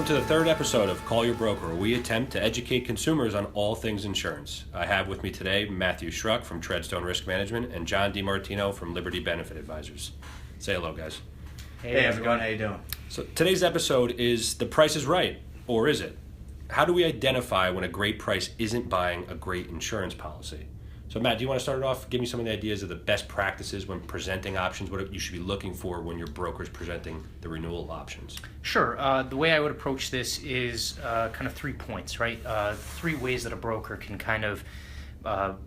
Welcome to the third episode of Call Your Broker, where we attempt to educate consumers on all things insurance. I have with me today Matthew Schruck from Treadstone Risk Management and John DiMartino from Liberty Benefit Advisors. Say hello, guys. Hey, how's it going? How you doing? So today's episode is The Price is Right, or is it? How do we identify when a great price isn't buying a great insurance policy? So Matt, do you want to start it off? Give me some of the ideas of the best practices when presenting options, what you should be looking for when your broker's presenting the renewal options. Sure. The way I would approach this is kind of 3 points, right? 3 ways that a broker can kind of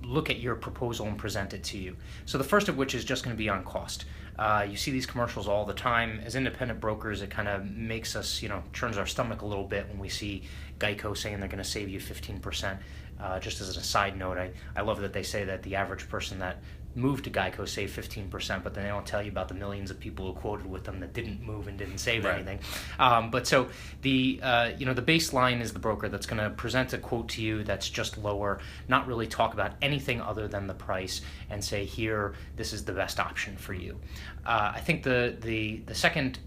look at your proposal and present it to you. So the first of which is just going to be on cost. You see these commercials all the time. As independent brokers, it kind of makes us, churns our stomach a little bit when we see Geico saying they're going to save you 15%. Just as a side note, I love that they say that the average person that moved to Geico saved 15%, but then they don't tell you about the millions of people who quoted with them that didn't move and didn't save anything. But so the the baseline is the broker that's going to present a quote to you that's just lower, not really talk about anything other than the price, and say, here, this is the best option for you. I think the second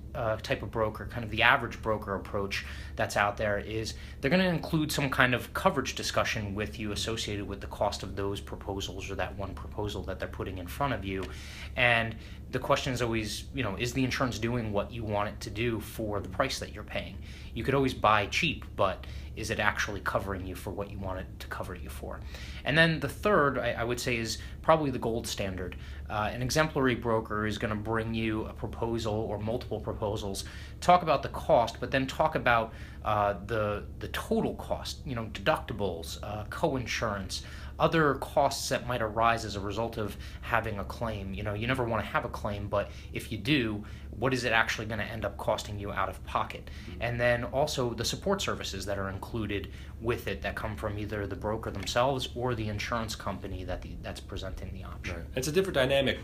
type of broker, kind of the average broker approach that's out there, is they're going to include some kind of coverage discussion with you associated with the cost of those proposals or that one proposal that they're putting in front of you. And the question is always, is the insurance doing what you want it to do for the price that you're paying? You could always buy cheap, but is it actually covering you for what you want it to cover you for? And then the third, I would say, is probably the gold standard. An exemplary broker is going to bring you a proposal or multiple proposals, talk about the cost, but then talk about the total cost, deductibles, co-insurance, other costs that might arise as a result of having a claim. You never want to have a claim, but if you do, what is it actually going to end up costing you out of pocket? And then also the support services that are included with it that come from either the broker themselves or the insurance company that's presenting the option. Right. It's a different dynamic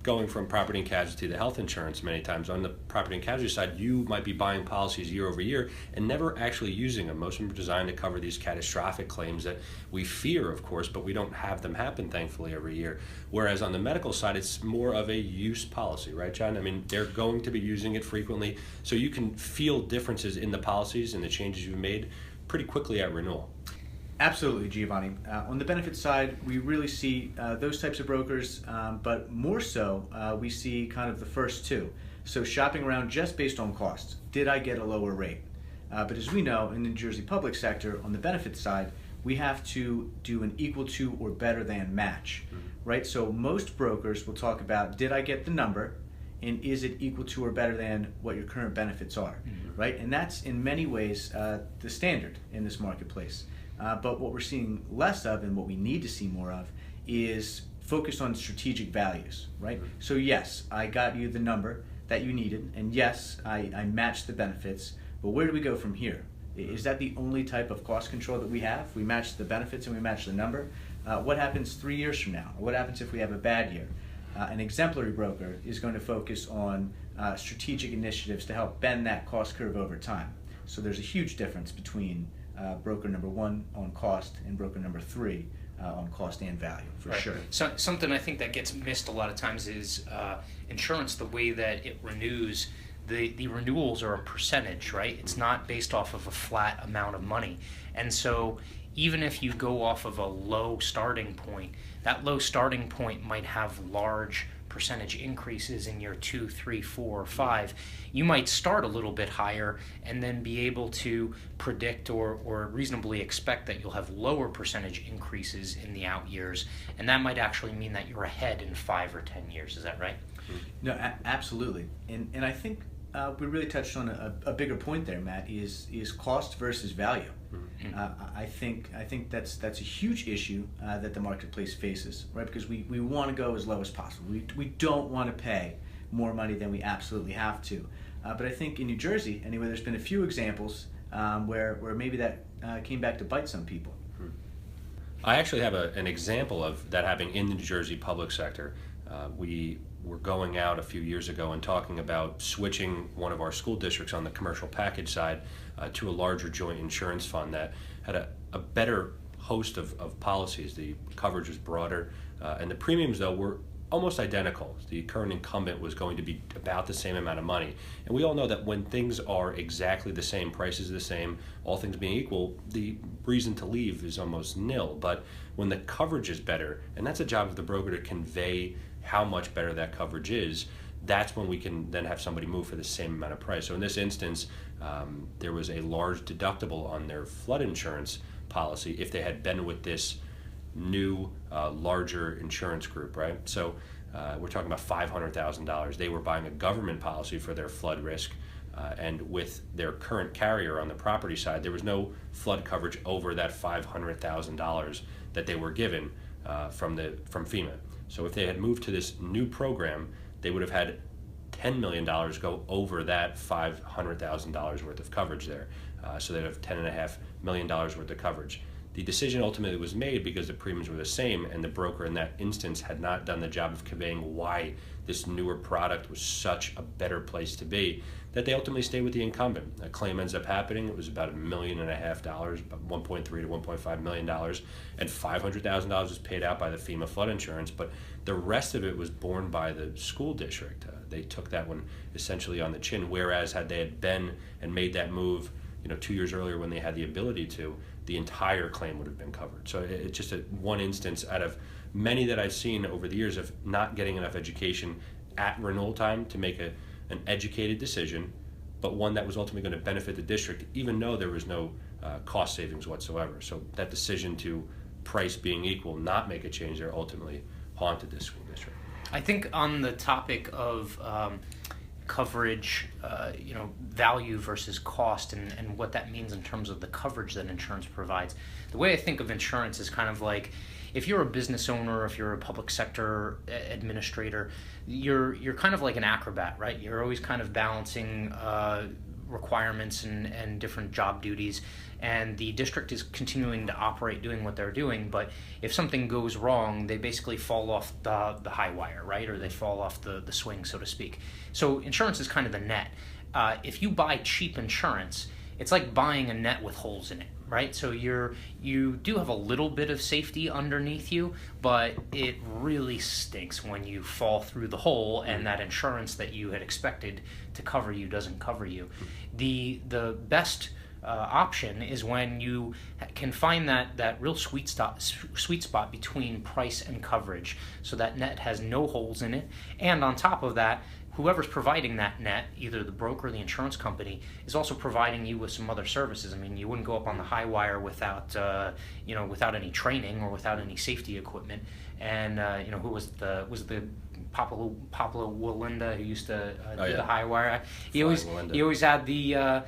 going from property and casualty to health insurance many times. On the property and casualty side, you might be buying policies year over year and never actually using them. Most of them are designed to cover these catastrophic claims that we fear, of course, but we don't have them happen, thankfully, every year. Whereas on the medical side, it's more of a use policy, right, John? I mean, they're going to be using it frequently, so you can feel differences in the policies and the changes you've made pretty quickly at renewal. Absolutely, Giovanni. On the benefit side, we really see those types of brokers, but more so, we see kind of the first two. So shopping around just based on cost. Did I get a lower rate? But as we know, in the New Jersey public sector, on the benefit side, we have to do an equal to or better than match, right? So most brokers will talk about, did I get the number, and is it equal to or better than what your current benefits are, right? And that's in many ways the standard in this marketplace. But what we're seeing less of, and what we need to see more of, is focus on strategic values, right? So yes, I got you the number that you needed, and yes, I matched the benefits, but where do we go from here? Is that the only type of cost control that we have? We match the benefits and we match the number. What happens 3 years from now? What happens if we have a bad year? An exemplary broker is going to focus on strategic initiatives to help bend that cost curve over time. So there's a huge difference between broker number 1 on cost and broker number 3 on cost and value, for sure. So something I think that gets missed a lot of times is insurance, the way that it renews. The renewals are a percentage, right? It's not based off of a flat amount of money. And so even if you go off of a low starting point, that low starting point might have large percentage increases in year 2, 3, 4, or 5. You might start a little bit higher and then be able to predict or reasonably expect that you'll have lower percentage increases in the out years, and that might actually mean that you're ahead in 5 or 10 years. Is that right? No, absolutely. And I think we really touched on a bigger point there, Matt, is cost versus value. I think that's a huge issue that the marketplace faces, right? Because we want to go as low as possible. We don't want to pay more money than we absolutely have to. But I think in New Jersey, anyway, there's been a few examples where maybe that came back to bite some people. I actually have an example of that happening in the New Jersey public sector. We were going out a few years ago and talking about switching one of our school districts on the commercial package side to a larger joint insurance fund that had a better host of policies. The coverage was broader, and the premiums, though, were almost identical. The current incumbent was going to be about the same amount of money. And we all know that when things are exactly the same, prices are the same, all things being equal, the reason to leave is almost nil. But when the coverage is better, and that's a job of the broker to convey how much better that coverage is, that's when we can then have somebody move for the same amount of price. So in this instance, there was a large deductible on their flood insurance policy if they had been with this new larger insurance group, right? So we're talking about $500,000. They were buying a government policy for their flood risk, and with their current carrier on the property side, there was no flood coverage over that $500,000 that they were given from FEMA. So if they had moved to this new program, they would have had $10 million go over that $500,000 worth of coverage there. So they'd have $10.5 million worth of coverage. The decision ultimately was made because the premiums were the same, and the broker in that instance had not done the job of conveying why this newer product was such a better place to be, that they ultimately stayed with the incumbent. A claim ends up happening. It was about $1.5 million, about $1.3 to $1.5 million, and $500,000 was paid out by the FEMA flood insurance, but the rest of it was borne by the school district. They took that one essentially on the chin, whereas had they had been and made that move 2 years earlier when they had the ability to, the entire claim would have been covered. So it's just one instance out of many that I've seen over the years of not getting enough education at renewal time to make an educated decision, but one that was ultimately going to benefit the district, even though there was no cost savings whatsoever. So that decision to price being equal, not make a change there, ultimately haunted this school district. I think on the topic of coverage, value versus cost, and what that means in terms of the coverage that insurance provides. The way I think of insurance is kind of like, if you're a business owner, if you're a public sector administrator, you're kind of like an acrobat, right? You're always kind of balancing requirements and different job duties, and the district is continuing to operate doing what they're doing, but if something goes wrong, they basically fall off the high wire, right? Or they fall off the swing, so to speak. So insurance is kind of the net. If you buy cheap insurance, it's like buying a net with holes in it, right? So you do have a little bit of safety underneath you, but it really stinks when you fall through the hole and that insurance that you had expected to cover you doesn't cover you. The best option is when you can find that real sweet spot between price and coverage, so that net has no holes in it, and on top of that, whoever's providing that net, either the broker or the insurance company, is also providing you with some other services. I mean, you wouldn't go up on the high wire without without any training or without any safety equipment. And who was the Pablo Walinda who used to do the high wire? He always had the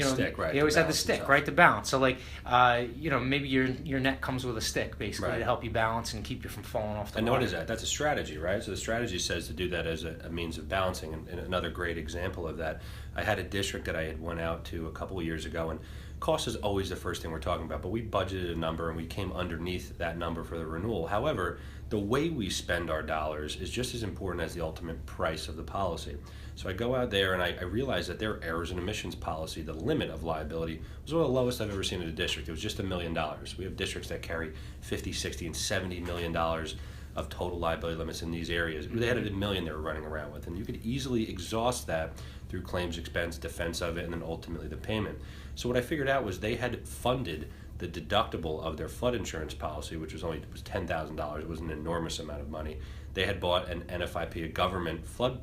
stick, right? He always had the stick, right, to balance. So maybe your net comes with a stick, basically, to help you balance and keep you from falling off the wire. And what is that? That's a strategy, right? So the strategy says to do that as a means of balancing. And another great example of that, I had a district that I had went out to a couple of years ago, and cost is always the first thing we're talking about, but we budgeted a number and we came underneath that number for the renewal. However, the way we spend our dollars is just as important as the ultimate price of the policy. So I go out there and I realize that their errors and omissions policy, the limit of liability, was one of the lowest I've ever seen in a district. It was just $1 million. We have districts that carry 50, 60, and $70 million of total liability limits in these areas. They had $1 million they were running around with, and you could easily exhaust that through claims expense, defense of it, and then ultimately the payment. So what I figured out was they had funded the deductible of their flood insurance policy, which was $10,000. It was an enormous amount of money. They had bought an NFIP, a government flood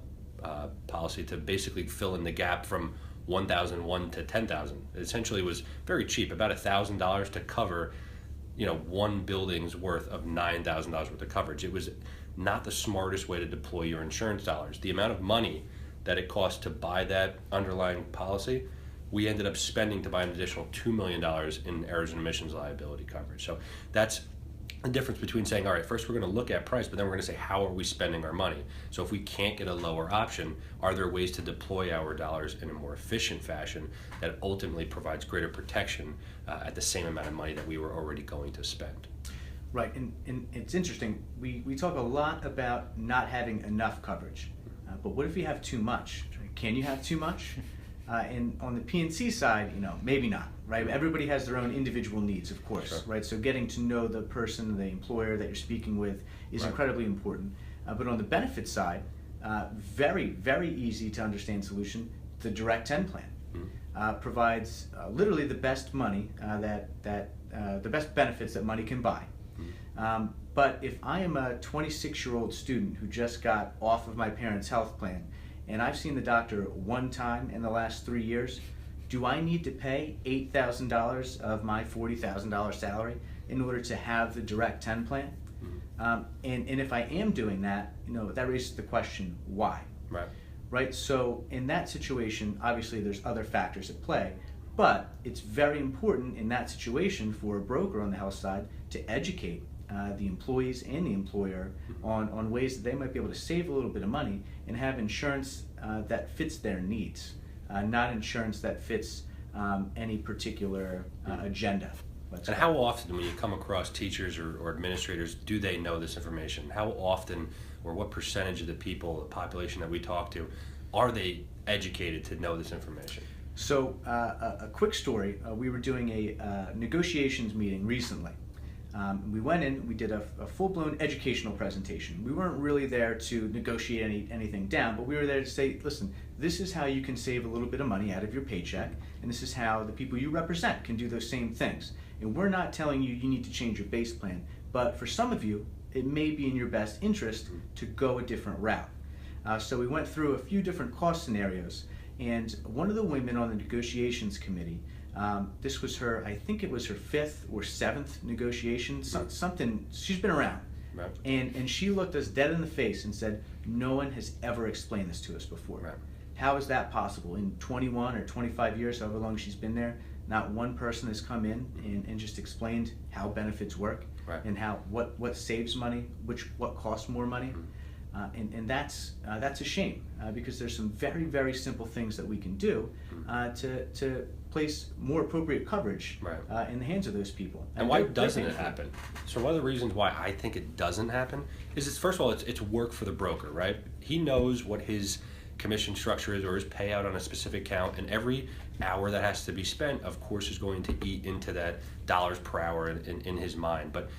policy, to basically fill in the gap from $1,001 to $10,000. It essentially was very cheap, about $1,000 to cover, one building's worth of $9,000 worth of coverage. It was not the smartest way to deploy your insurance dollars. The amount of money that it cost to buy that underlying policy, we ended up spending to buy an additional $2 million in errors and omissions liability coverage. So that's the difference between saying, all right, first we're going to look at price, but then we're going to say, how are we spending our money? So if we can't get a lower option, are there ways to deploy our dollars in a more efficient fashion that ultimately provides greater protection at the same amount of money that we were already going to spend? Right, and it's interesting. We talk a lot about not having enough coverage, but what if you have too much? Can you have too much? And on the P&C side, maybe not, right? Everybody has their own individual needs, of course, right? So getting to know the person, the employer that you're speaking with is incredibly important. But on the benefit side, very, very easy to understand solution, the Direct 10 plan. Provides literally the best money the best benefits that money can buy. But if I am a 26-year-old student who just got off of my parents' health plan and I've seen the doctor one time in the last 3 years, do I need to pay $8,000 of my $40,000 salary in order to have the Direct 10 plan? And if I am doing that, that raises the question, why? Right? So in that situation, obviously there's other factors at play, but it's very important in that situation for a broker on the health side to educate the employees and the employer on ways that they might be able to save a little bit of money and have insurance that fits their needs, not insurance that fits any particular agenda. And how often, when you come across teachers or administrators, do they know this information? How often, or what percentage of the people, the population that we talk to, are they educated to know this information? So, a quick story. We were doing a negotiations meeting recently. We went in, we did a full-blown educational presentation. We weren't really there to negotiate anything down, but we were there to say, listen, this is how you can save a little bit of money out of your paycheck, and this is how the people you represent can do those same things. And we're not telling you you need to change your base plan, but for some of you, it may be in your best interest to go a different route. So we went through a few different cost scenarios, and one of the women on the negotiations committee, this was I think it was her 5th or 7th negotiation, something, she's been around. Right. And she looked us dead in the face and said, no one has ever explained this to us before. Right. How is that possible? In 21 or 25 years, however long she's been there, not one person has come in and just explained how benefits work, right, and how what saves money, what costs more money. And that's a shame, because there's some very, very simple things that we can do to place more appropriate coverage right, in the hands of those people. And why doesn't it happen? So one of the reasons why I think it doesn't happen is first of all, it's work for the broker, right? He knows what his commission structure is or his payout on a specific account, and every hour that has to be spent, of course, is going to eat into that dollars per hour in his mind. But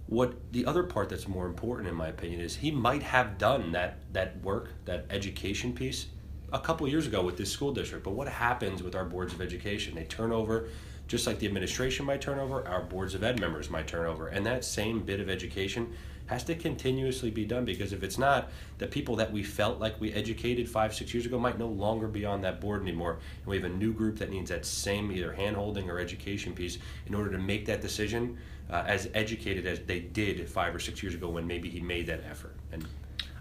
what the other part that's more important, in my opinion, is he might have done that work, that education piece, a couple years ago with this school district. But what happens with our boards of education? They turn over, just like the administration might turn over, our boards of ed members might turn over. And that same bit of education has to continuously be done, because if it's not, the people that we felt like we educated 5-6 years ago might no longer be on that board anymore. And we have a new group that needs that same either hand-holding or education piece in order to make that decision as educated as they did 5 or 6 years ago when maybe he made that effort. And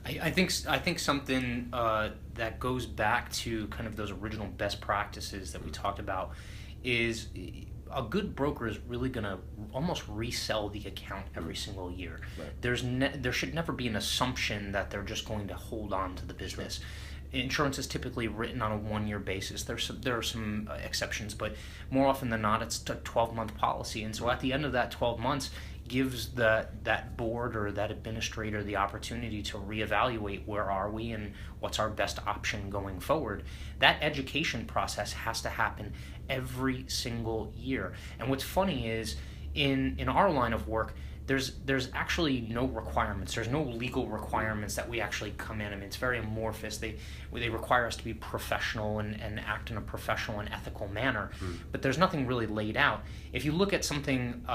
I think something that goes back to kind of those original best practices that we talked about is a good broker is really going to almost resell the account every single year. Right. There should never be an assumption that they're just going to hold on to the business. Sure. Insurance is typically written on a 1-year basis. There are some exceptions, but more often than not, it's a 12-month policy. And so at the end of that 12 months, gives that board or that administrator the opportunity to reevaluate where are we and what's our best option going forward. That education process has to happen every single year. And what's funny is in our line of work, there's actually no requirements. There's no legal requirements that we actually come in. I mean, it's very amorphous. They require us to be professional and act in a professional and ethical manner, but there's nothing really laid out. If you look at something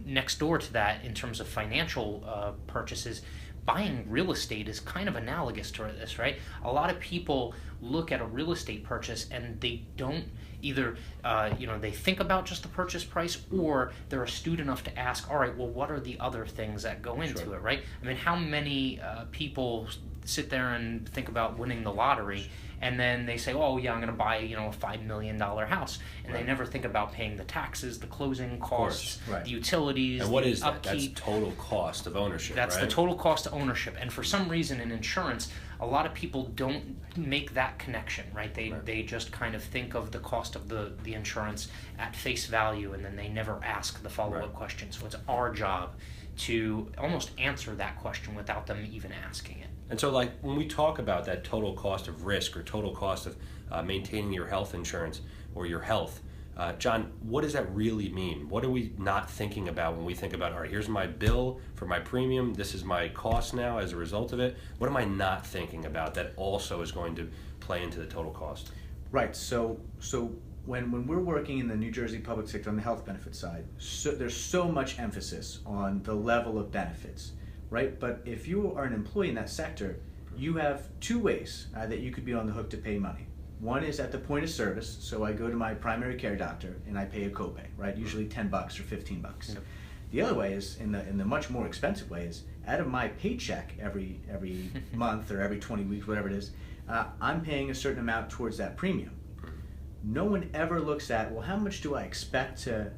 next door to that in terms of financial purchases, buying real estate is kind of analogous to this, right? A lot of people look at a real estate purchase and they don't either, they think about just the purchase price, or they're astute enough to ask, all right, well, what are the other things that go into it, right? I mean, how many people sit there and think about winning the lottery, and then they say, oh yeah, I'm going to buy a $5 million house, and they never think about paying the taxes, the closing costs, the utilities, and what is upkeep. That? That's total cost of ownership. That's right? the total cost of ownership. And for some reason in insurance, a lot of people don't make that connection, right? They just kind of think of the cost of the insurance at face value, and then they never ask the follow-up question. So it's our job to almost answer that question without them even asking it. And so, like, when we talk about that total cost of risk or total cost of maintaining your health insurance or your health, John, what does that really mean? What are we not thinking about when we think about, all right, here's my bill for my premium, this is my cost now as a result of it. What am I not thinking about that also is going to play into the total cost? Right. So when we're working in the New Jersey public sector on the health benefit side, there's so much emphasis on the level of benefits, right? But if you are an employee in that sector, you have two ways that you could be on the hook to pay money. One is at the point of service, so I go to my primary care doctor and I pay a copay, right? Usually $10 or $15. Yep. The other way is, in the much more expensive way, is out of my paycheck every month or every 20 weeks, whatever it is, I'm paying a certain amount towards that premium. No one ever looks at, well, how much do I expect to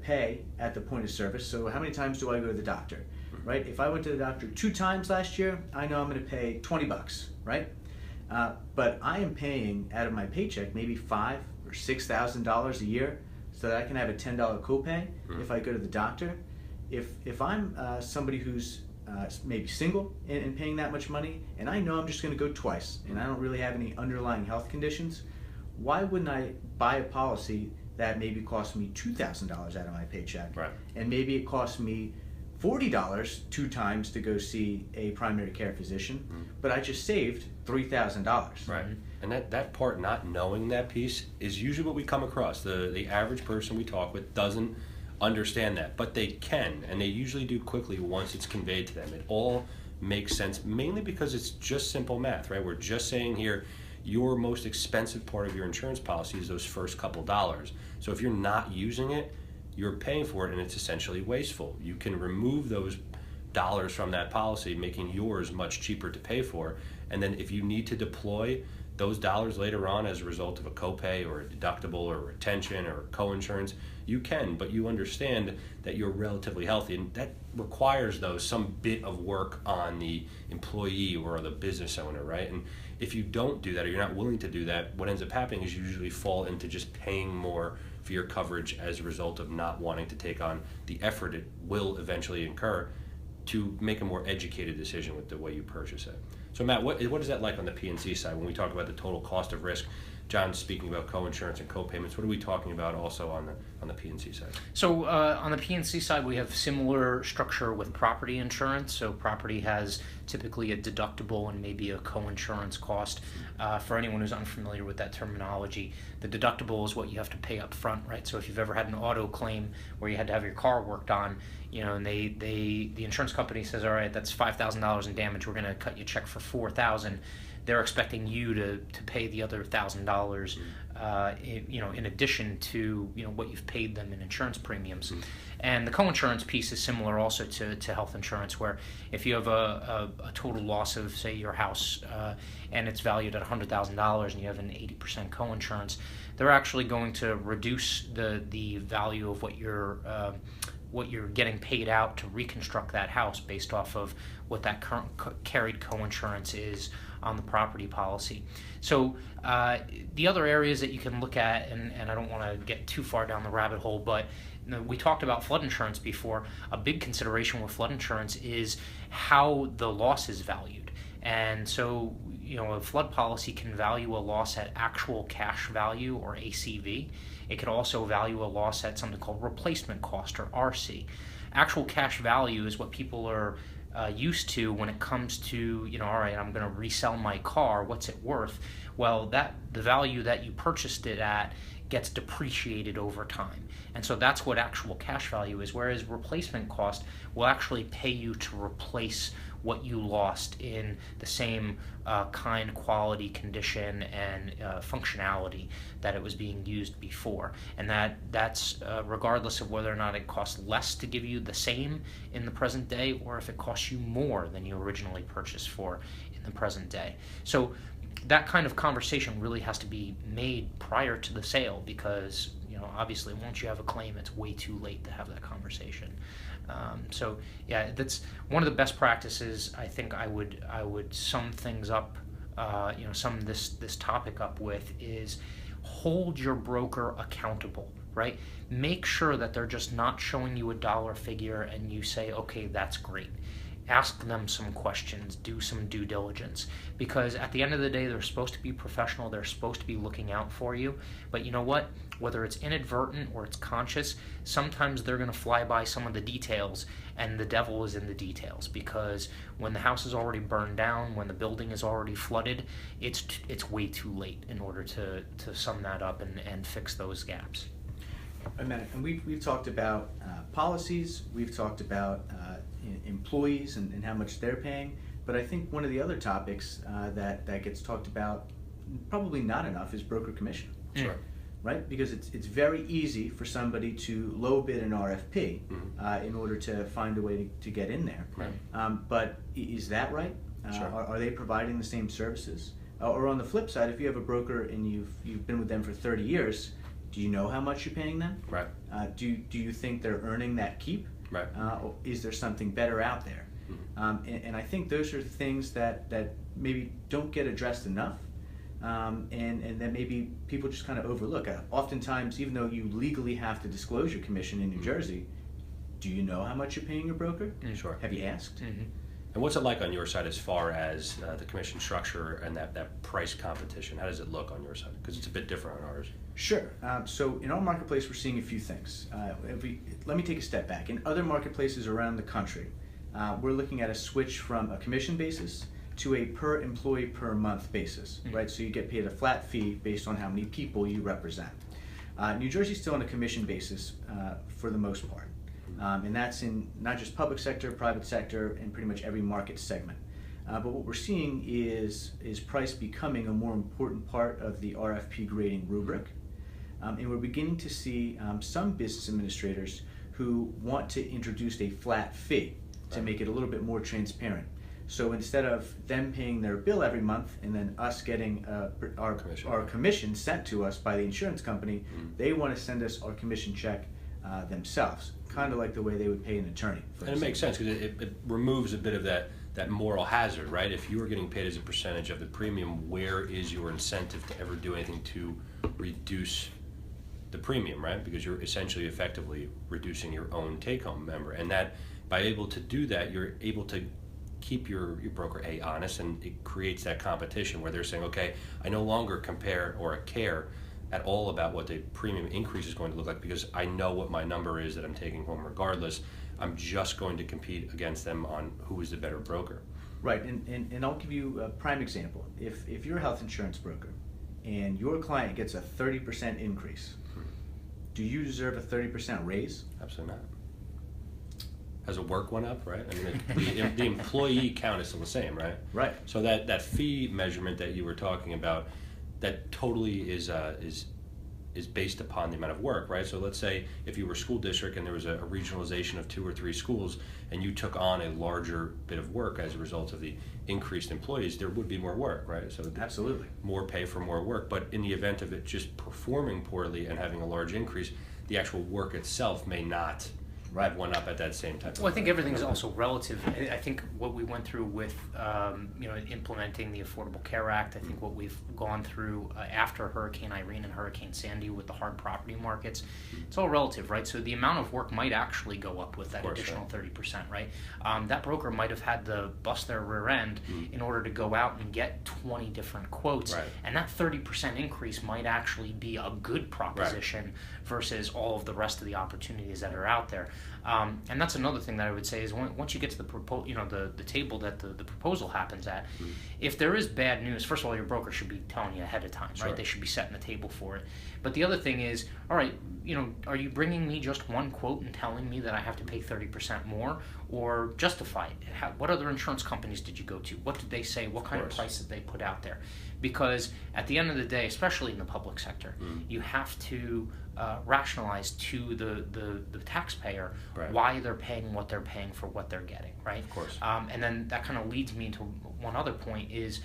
pay at the point of service? So how many times do I go to the doctor, right? If I went to the doctor 2 times last year, I know I'm going to pay $20, right? But I am paying out of my paycheck maybe $5,000 or $6,000 a year so that I can have a $10 copay if I go to the doctor. If I'm somebody who's maybe single and paying that much money, and I know I'm just going to go twice, and I don't really have any underlying health conditions, why wouldn't I buy a policy that maybe costs me $2,000 out of my paycheck, right, and maybe it costs me $40 2 times to go see a primary care physician, but I just saved $3,000. Right. And that part, not knowing that piece, is usually what we come across. The average person we talk with doesn't understand that, but they can, and they usually do quickly once it's conveyed to them. It all makes sense, mainly because it's just simple math, right? We're just saying here, your most expensive part of your insurance policy is those first couple dollars. So if you're not using it, you're paying for it, and it's essentially wasteful. You can remove those dollars from that policy, making yours much cheaper to pay for. And then if you need to deploy those dollars later on as a result of a copay or a deductible or retention or co-insurance, you can, but you understand that you're relatively healthy, and that requires, though, some bit of work on the employee or the business owner, right? And if you don't do that, or you're not willing to do that, what ends up happening is you usually fall into just paying more for your coverage as a result of not wanting to take on the effort it will eventually incur to make a more educated decision with the way you purchase it. So Matt, what is that like on the P&C side when we talk about the total cost of risk? John's speaking about co-insurance and co-payments. What are we talking about also on the P&C side? So on the P&C side, we have similar structure with property insurance. So property has typically a deductible and maybe a co-insurance cost. For anyone who's unfamiliar with that terminology, the deductible is what you have to pay up front, right? So if you've ever had an auto claim where you had to have your car worked on, and the insurance company says, all right, that's $5,000 in damage, we're going to cut you a check for $4,000. They're expecting you to pay the other $1,000, in addition to what you've paid them in insurance premiums. And the co-insurance piece is similar also to health insurance, where if you have a total loss of, say, your house, and it's valued at $100,000 and you have an 80% co-insurance, they're actually going to reduce the value of what you're getting paid out to reconstruct that house based off of what that current carried co-insurance is on the property policy. So the other areas that you can look at, and I don't want to get too far down the rabbit hole, but we talked about flood insurance before. A big consideration with flood insurance is how the loss is valued. And so, a flood policy can value a loss at actual cash value, or ACV. It could also value a loss at something called replacement cost, or RC. Actual cash value is what people are used to when it comes to, all right, I'm going to resell my car, what's it worth? Well, the value that you purchased it at gets depreciated over time. And so that's what actual cash value is, whereas replacement cost will actually pay you to replace what you lost in the same kind, quality, condition, and functionality that it was being used before. And that's regardless of whether or not it costs less to give you the same in the present day, or if it costs you more than you originally purchased for in the present day. So that kind of conversation really has to be made prior to the sale, because obviously once you have a claim, it's way too late to have that conversation. So yeah, that's one of the best practices. I think I would sum things up, sum this topic up with, is hold your broker accountable, right? Make sure that they're just not showing you a dollar figure and you say, okay, that's great. ask them some questions, do some due diligence, because at the end of the day, they're supposed to be professional, they're supposed to be looking out for you. But you know what? Whether it's inadvertent or it's conscious, sometimes they're going to fly by some of the details, and the devil is in the details, because when the house is already burned down, when the building is already flooded, it's way too late in order to sum that up and fix those gaps. And we've talked about policies, we've talked about employees and how much they're paying, but I think one of the other topics that gets talked about probably not enough is broker commission. Sure. Right? Because it's very easy for somebody to low bid an RFP in order to find a way to get in there. Right. But is that right? Sure. Are they providing the same services? Or on the flip side, if you have a broker and you've been with them for 30 years, do you know how much you're paying them? Right. Do you think they're earning that keep? Right. Or is there something better out there? And I think those are things that maybe don't get addressed enough, and that maybe people just kind of overlook. Oftentimes, even though you legally have to disclose your commission in New Jersey, do you know how much you're paying your broker? Sure. Have you asked? And what's it like on your side as far as the commission structure and that price competition? How does it look on your side? Because it's a bit different on ours. Sure. So in our marketplace, we're seeing a few things. Let me take a step back. In other marketplaces around the country, we're looking at a switch from a commission basis to a per employee per month basis, right? So you get paid a flat fee based on how many people you represent. New Jersey's still on a commission basis for the most part. And that's in not just public sector, private sector, and pretty much every market segment. But what we're seeing is price becoming a more important part of the RFP grading rubric. And we're beginning to see some business administrators who want to introduce a flat fee to make it a little bit more transparent. So instead of them paying their bill every month and then us getting our commission sent to us by the insurance company, they want to send us our commission check themselves, kind of like the way they would pay an attorney. And it makes sense because it removes a bit of that moral hazard, right? If you are getting paid as a percentage of the premium, where is your incentive to ever do anything to reduce the premium, right? Because you're essentially effectively reducing your own take-home member, and that by able to do that, you're able to keep your broker honest, and it creates that competition where they're saying, okay, I no longer compare or care at all about what the premium increase is going to look like because I know what my number is that I'm taking home regardless. I'm just going to compete against them on who is the better broker. Right, and I'll give you a prime example. If you're a health insurance broker and your client gets a 30% increase, do you deserve a 30% raise? Absolutely not. Has the work went up, right? I mean, the employee count is still the same, right? Right. So that fee measurement that you were talking about, that totally is based upon the amount of work, right? So let's say if you were a school district and there was a regionalization of 2 or 3 schools and you took on a larger bit of work as a result of the increased employees, there would be more work, right? So absolutely. More pay for more work. But in the event of it just performing poorly and having a large increase, the actual work itself may not have went up at that same time. Well, I think everything's also relative. I think what we went through with implementing the Affordable Care Act, I think what we've gone through after Hurricane Irene and Hurricane Sandy with the hard property markets, it's all relative, right? So the amount of work might actually go up with that additional 30%, right? That broker might have had to bust their rear end in order to go out and get 20 different quotes, and that 30% increase might actually be a good proposition versus all of the rest of the opportunities that are out there. And that's another thing that I would say is once you get to the table that the proposal happens at, if there is bad news, first of all, your broker should be telling you ahead of time, right? They should be setting the table for it. But the other thing is, all right, are you bringing me just one quote and telling me that I have to pay 30% more, or justify it? What other insurance companies did you go to? What did they say? What kind of price did they put out there? Because at the end of the day, especially in the public sector, you have to rationalize to the taxpayer why they're paying what they're paying for what they're getting, right? Of course. And then that kind of leads me to one other point is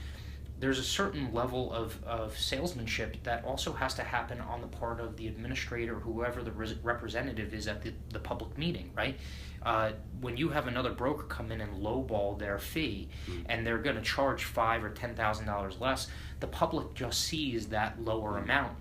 there's a certain level of salesmanship that also has to happen on the part of the administrator, whoever the representative is at the public meeting, right? When you have another broker come in and lowball their fee and they're going to charge $5,000 or $10,000 less, the public just sees that lower amount.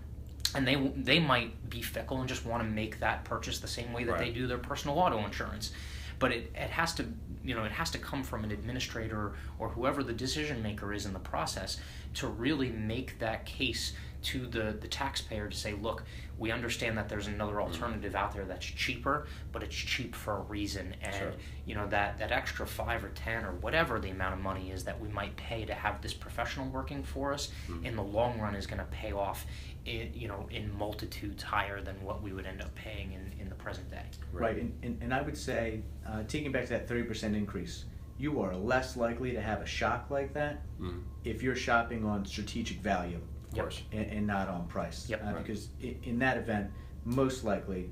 And they might be fickle and just want to make that purchase the same way that they do their personal auto insurance. but it has to, it has to come from an administrator or whoever the decision maker is in the process to really make that case to the taxpayer to say, look, we understand that there's another alternative out there that's cheaper, but it's cheap for a reason, and Sure. that extra 5 or 10 or whatever the amount of money is that we might pay to have this professional working for us in the long run is going to pay off in multitudes higher than what we would end up paying in the present day. Right, and I would say, taking back to that 30% increase, you are less likely to have a shock like that if you're shopping on strategic value. Of course. And not on price. Yep. Because in that event, most likely,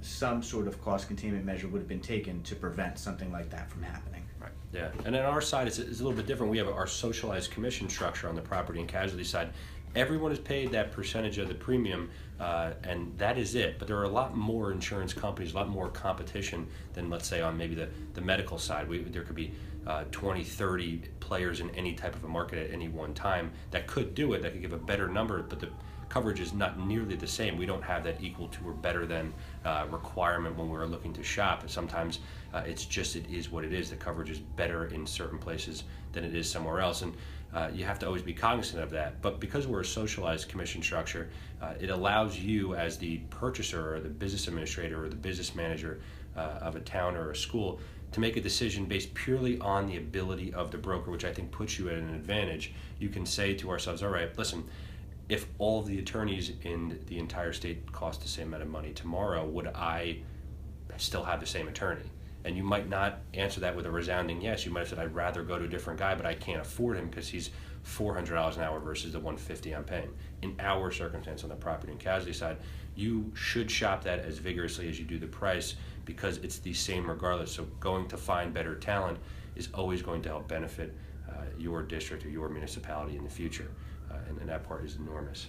some sort of cost containment measure would have been taken to prevent something like that from happening. Right. Yeah, and on our side, it's a little bit different. We have our socialized commission structure on the property and casualty side. Everyone is paid that percentage of the premium, and that is it. But there are a lot more insurance companies, a lot more competition than, let's say, on maybe the medical side. There could be 20, 30 players in any type of a market at any one time that could do it, that could give a better number, but the coverage is not nearly the same. We don't have that equal to or better than requirement when we're looking to shop. And sometimes it is what it is. The coverage is better in certain places than it is somewhere else. And you have to always be cognizant of that. But because we're a socialized commission structure, it allows you as the purchaser or the business administrator or the business manager of a town or a school to make a decision based purely on the ability of the broker, which I think puts you at an advantage. You can say to ourselves, all right, listen, if all of the attorneys in the entire state cost the same amount of money tomorrow, would I still have the same attorney? And you might not answer that with a resounding yes. You might have said, I'd rather go to a different guy, but I can't afford him because he's $400 an hour versus the $150 I'm paying. In our circumstance on the property and casualty side, you should shop that as vigorously as you do the price because it's the same regardless. So going to find better talent is always going to help benefit your district or your municipality in the future. And that part is enormous.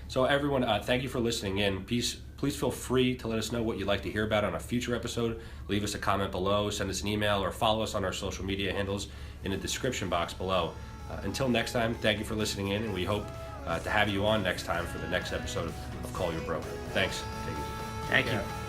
So everyone, thank you for listening in. Please feel free to let us know what you'd like to hear about on a future episode. Leave us a comment below, send us an email, or follow us on our social media handles in the description box below. Until next time, thank you for listening in, and we hope to have you on next time for the next episode of Call Your Broker. Thanks. Take it easy. Thank you.